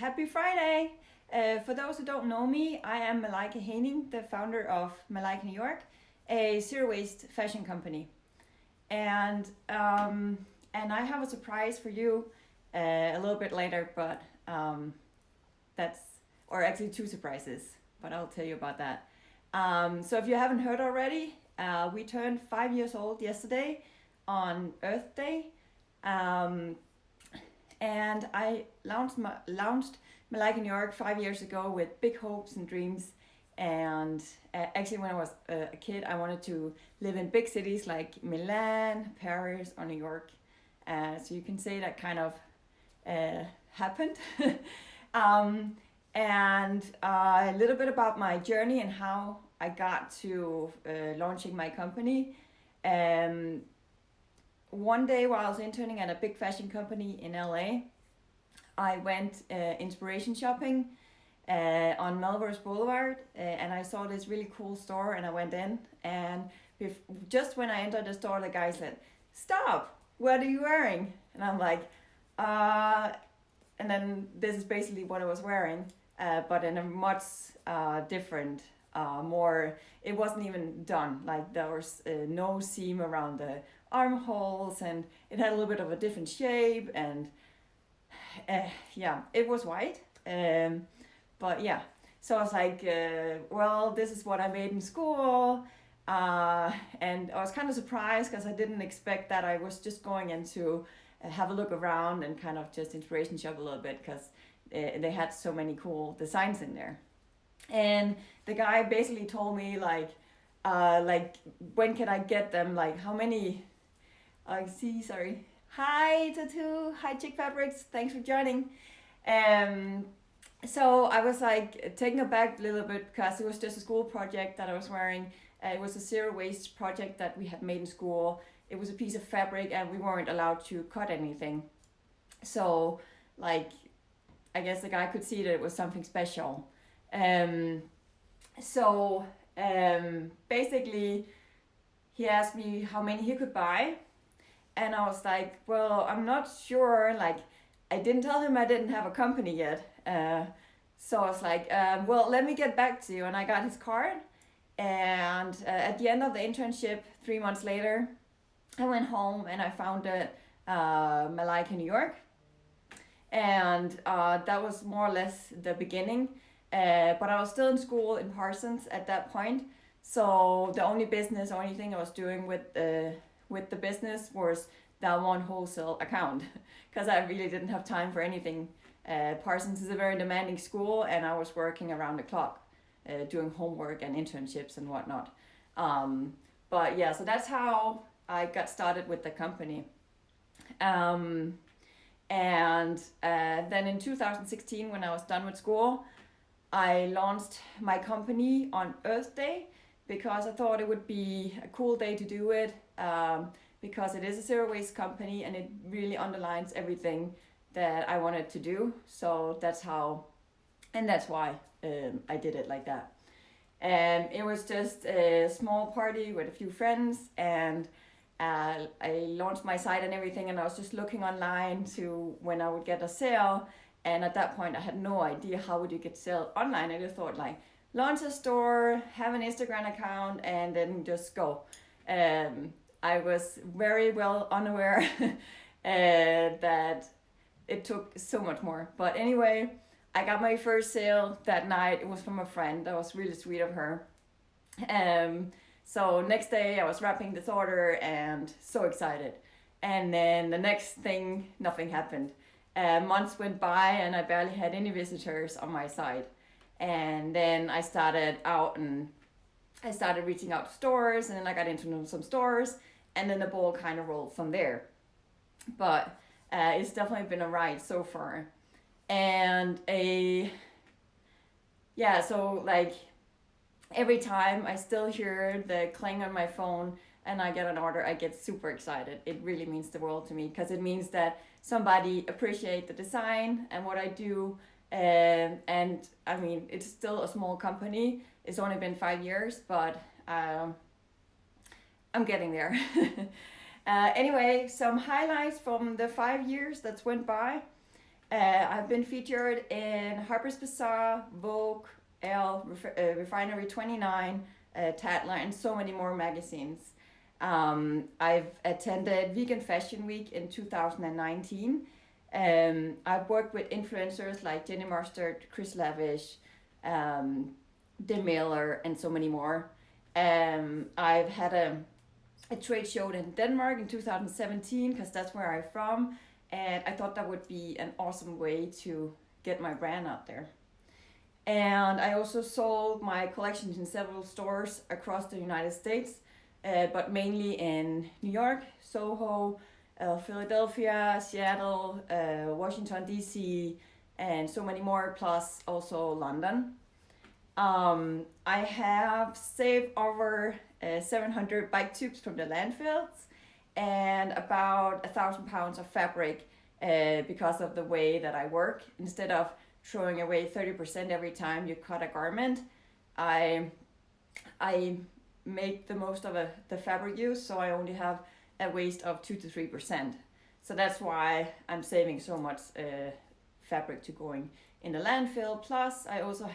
Happy Friday! For those who don't know me, I am Malaika the founder of Malaika New York, a zero-waste fashion company. And and I have a surprise for you a little bit later, but that's, or actually two surprises, but I'll tell you about that. So if you haven't heard already, we turned 5 years old yesterday on Earth Day. And I launched Malaika New York 5 years ago with big hopes and dreams. And actually, when I was a kid, I wanted to live in big cities like Milan, Paris, or New York. So you can say that kind of happened. And a little bit about my journey and how I got to launching my company. One day while I was interning at a big fashion company in LA, I went inspiration shopping on Melrose Boulevard, and I saw this really cool store, and I went in, and just when I entered the store, the guy said, "Stop, what are you wearing?" And I'm like, and then this is basically what I was wearing, but in a much different, more, it wasn't even done, like there was no seam around the armholes, and it had a little bit of a different shape, and yeah, it was white, but yeah, so I was like, well, this is what I made in school, and I was kind of surprised because I didn't expect that. I was just going in to have a look around and kind of just inspiration shop a little bit because they had so many cool designs in there. And the guy basically told me like when can I get them, like how many. I see, sorry. Hi, Tattoo. Hi, Chick Fabrics. Thanks for joining. So I was like taken aback a little bit because it was just a school project that I was wearing. It was a zero waste project that we had made in school. It was a piece of fabric and we weren't allowed to cut anything. So, like, I guess the guy could see that it was something special. So, basically, he asked me how many he could buy. And I was like, well, I'm not sure. Like, I didn't tell him I didn't have a company yet. So I was like, well, let me get back to you. And I got his card. And at the end of the internship, 3 months later, I went home and I founded Malaika New York. And that was more or less the beginning. But I was still in school in Parsons at that point. So the only business or anything I was doing with the business was that one wholesale account because I really didn't have time for anything. Parsons is a very demanding school and I was working around the clock doing homework and internships and whatnot. But yeah, so that's how I got started with the company. And then in 2016, when I was done with school, I launched my company on Earth Day because I thought it would be a cool day to do it, because it is a zero waste company and it really underlines everything that I wanted to do. So that's how, and that's why I did it like that. And it was just a small party with a few friends, and I launched my site and everything, and I was just looking online to when I would get a sale. And at that point I had no idea how would you get sale online. I just thought like, launch a store, have an Instagram account, and then just go. I was very well unaware that it took so much more. But anyway, I got my first sale that night. It was from a friend. That was really sweet of her. So next day I was wrapping this order and so excited. And then the next thing, nothing happened. Months went by and I barely had any visitors on my site. And then I started out and I started reaching out to stores, and then I got into some stores, and then the ball kind of rolled from there. But it's definitely been a ride so far. And so like every time I still hear the clang on my phone and I get an order, I get super excited. It really means the world to me because it means that somebody appreciates the design and what I do. And I mean, it's still a small company. It's only been 5 years, but I'm getting there. Anyway, some highlights from the 5 years that went by. I've been featured in Harper's Bazaar, Vogue, Elle, Refinery 29, Tatler, and so many more magazines. I've attended Vegan Fashion Week in 2019. I've worked with influencers like Jenny Mustard, Chris Lavish, Dem Mailer, and so many more. I've had a trade show in Denmark in 2017 because that's where I'm from, and I thought that would be an awesome way to get my brand out there. And I also sold my collections in several stores across the United States, but mainly in New York, Soho, Philadelphia, Seattle, Washington DC, and so many more, plus also London. I have saved over 700 bike tubes from the landfills and about 1,000 pounds of fabric because of the way that I work. Instead of throwing away 30% every time you cut a garment, I make the most of the fabric use, so I only have a waste of 2 to 3%. So that's why I'm saving so much fabric to going in the landfill. Plus, I also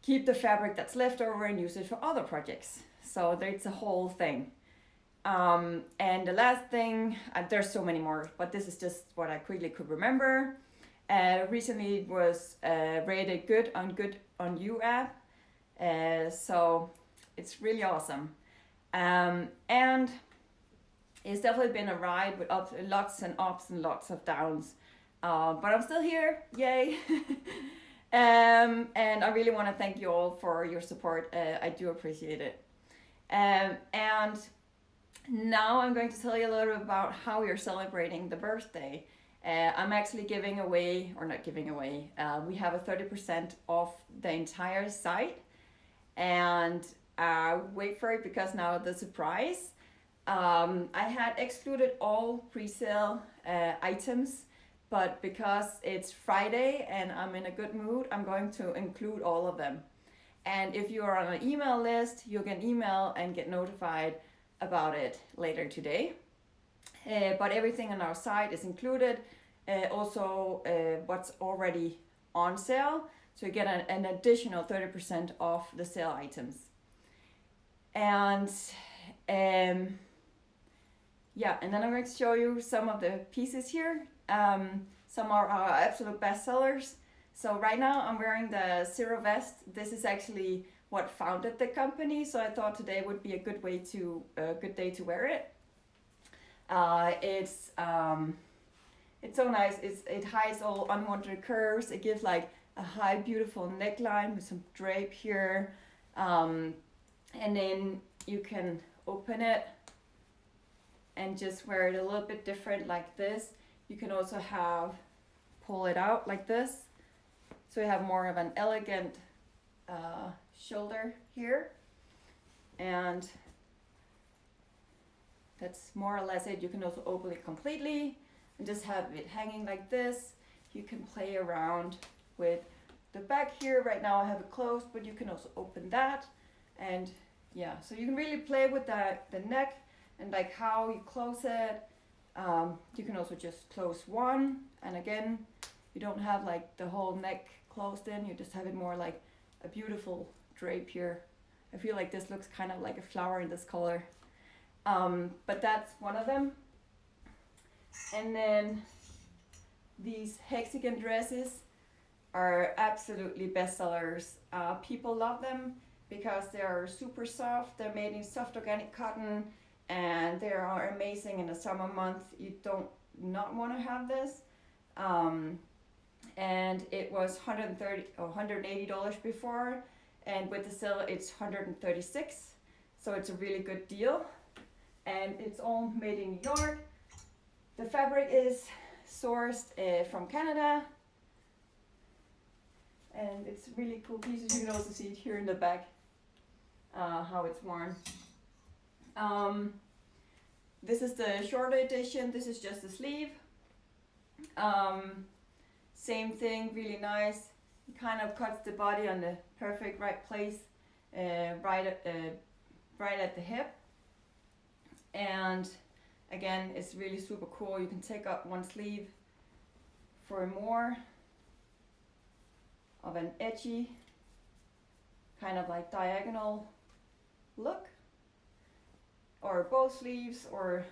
keep the fabric that's left over and use it for other projects. So it's a whole thing. And the last thing, there's so many more, but this is just what I quickly could remember. Recently it was rated good on You app. So it's really awesome. And it's definitely been a ride with lots and ups and lots of downs. But I'm still here, yay. And I really want to thank you all for your support. I do appreciate it. And now I'm going to tell you a little bit about how we are celebrating the birthday. I'm actually giving away, or not giving away, we have a 30% off the entire site. And wait for it, because now the surprise. I had excluded all pre-sale items, but because it's Friday and I'm in a good mood, I'm going to include all of them. And if you are on an email list, you can email and get notified about it later today. But everything on our site is included. Also, what's already on sale. So you get an additional 30% off the sale items. And yeah, and then I'm going to show you some of the pieces here. Some are our absolute best sellers. So right now I'm wearing the Zero Vest. This is actually what founded the company. So I thought today would be a good day to wear it. It's so nice. It hides all unwanted curves. It gives like a high, beautiful neckline with some drape here. And then you can open it and just wear it a little bit different like this. You can also pull it out like this. So you have more of an elegant shoulder here. And that's more or less it. You can also open it completely and just have it hanging like this. You can play around with the back here. Right now I have it closed, but you can also open that. And yeah, so you can really play with the neck and like how you close it. You can also just close one, and again, you don't have like the whole neck closed in, you just have it more like a beautiful drape here. I feel like this looks kind of like a flower in this color. But that's one of them. And then these Hexagon dresses are absolutely bestsellers. People love them because they are super soft. They're made in soft organic cotton, and they are amazing in the summer month. You don't not want to have this. And it was $130 or $180 before, and with the sale it's $136. So it's a really good deal, and it's all made in New York. The fabric is sourced from Canada, and it's really cool pieces. You can also see it here in the back, how it's worn. This is the shorter edition. This is just the sleeve. Same thing, really nice. It kind of cuts the body on the perfect right place, right at the hip. And again, it's really super cool. You can take up one sleeve for more of an edgy, kind of like diagonal look, or bow sleeves or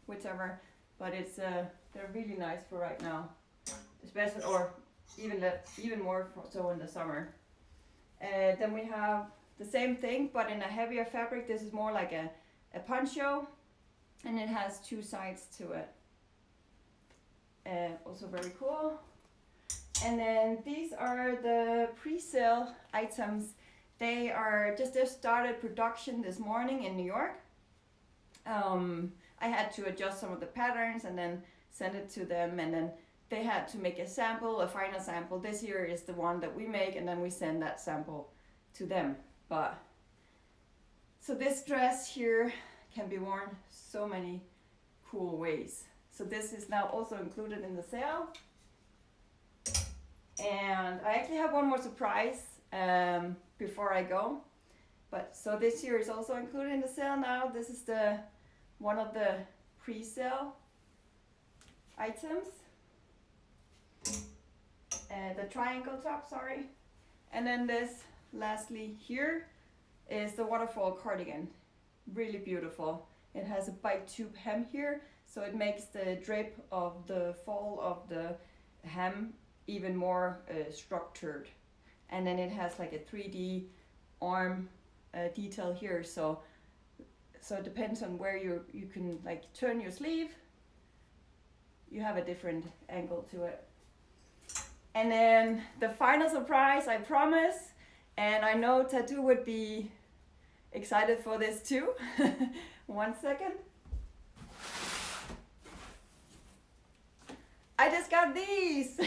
whichever, but it's they're really nice for right now, especially, or even more so in the summer. Then we have the same thing but in a heavier fabric. This is more like a poncho, and it has two sides to it. Also very cool. And then these are the pre-sale items. They are just started production this morning in New York. I had to adjust some of the patterns and then send it to them, and then they had to make a sample, a final sample. This here is the one that we make, and then we send that sample to them. But so this dress here can be worn so many cool ways. So this is now also included in the sale. And I actually have one more surprise before I go. But so this here is also included in the sale now. This is one of the pre-sale items. The triangle top, sorry. And then this, lastly here, is the Waterfall Cardigan. Really beautiful. It has a bike tube hem here, so it makes the drape of the fall of the hem even more structured. And then it has like a 3D arm detail here, so it depends on where you can like turn your sleeve. You have a different angle to it. And then the final surprise, I promise, and I know Tattoo would be excited for this too. 1 second. I just got these.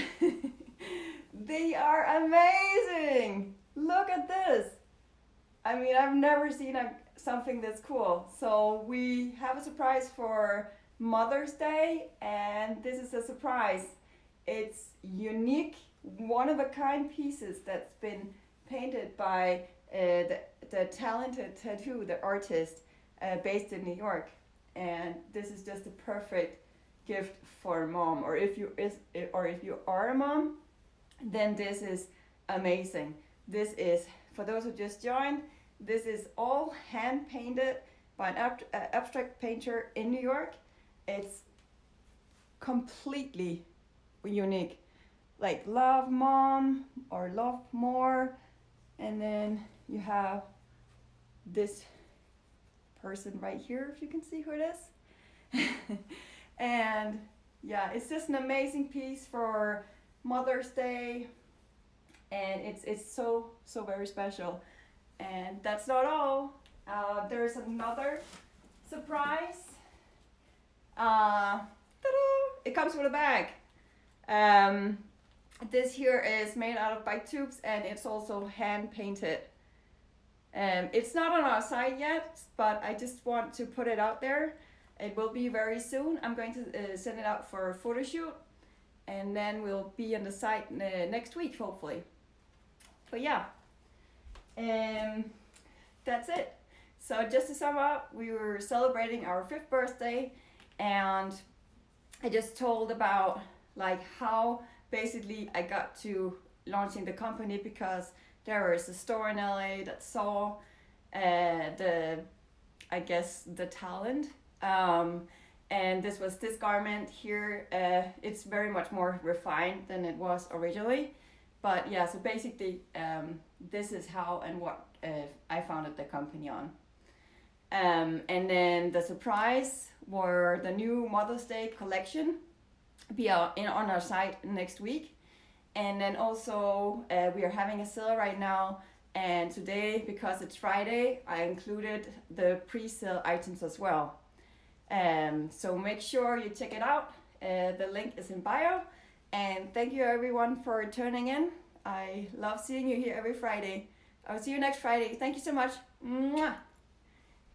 They are amazing. Look at this. I mean, I've never seen something this cool. So we have a surprise for Mother's Day, and this is a surprise. It's unique, one-of-a-kind pieces that's been painted by the talented tattoo, the artist based in New York. And this is just a perfect gift for mom, or if you are a mom, then this is amazing. This is, for those who just joined, this is all hand painted by an abstract painter in New York. It's completely unique, like love mom or love more. And then you have this person right here, if you can see who it is. And yeah, it's just an amazing piece for Mother's Day, and it's so very special. And that's not all. There's another surprise. Ta-da! It comes with a bag. This here is made out of bike tubes, and it's also hand painted. It's not on our site yet, but I just want to put it out there. It will be very soon. I'm going to send it out for a photo shoot, and then we'll be on the site next week, hopefully. But yeah, that's it. So just to sum up, we were celebrating our 5th birthday, and I just told about like how basically I got to launching the company, because there was a store in LA that saw the talent. And this was this garment here. It's very much more refined than it was originally. But yeah, so basically this is how and what I founded the company on. And then the surprise were the new Mother's Day collection be on our site next week. And then also we are having a sale right now. And today, because it's Friday, I included the pre-sale items as well. So make sure you check it out. The link is in bio. And thank you everyone for tuning in. I love seeing you here every Friday. I'll see you next Friday. Thank you so much. Mwah.